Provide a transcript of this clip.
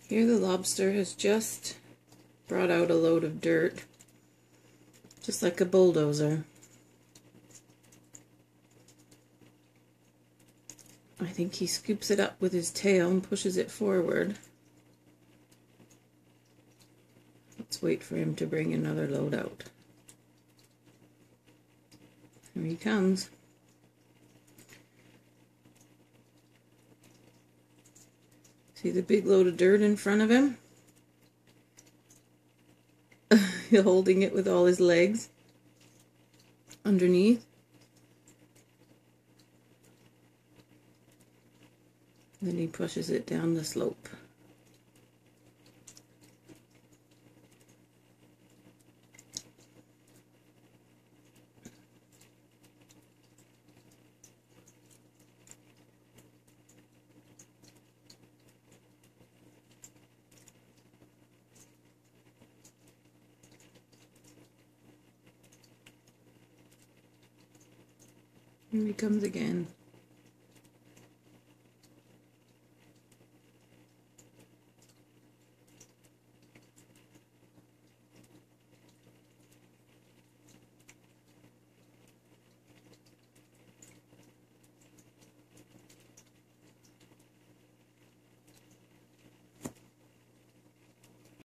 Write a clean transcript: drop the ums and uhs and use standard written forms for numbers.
Here the lobster has just brought out a load of dirt, just like a bulldozer. I think he scoops it up with his tail and pushes it forward. Let's wait for him to bring another load out. Here he comes. See the big load of dirt in front of him? He's holding it with all his legs underneath. Then he pushes it down the slope. Here he comes again.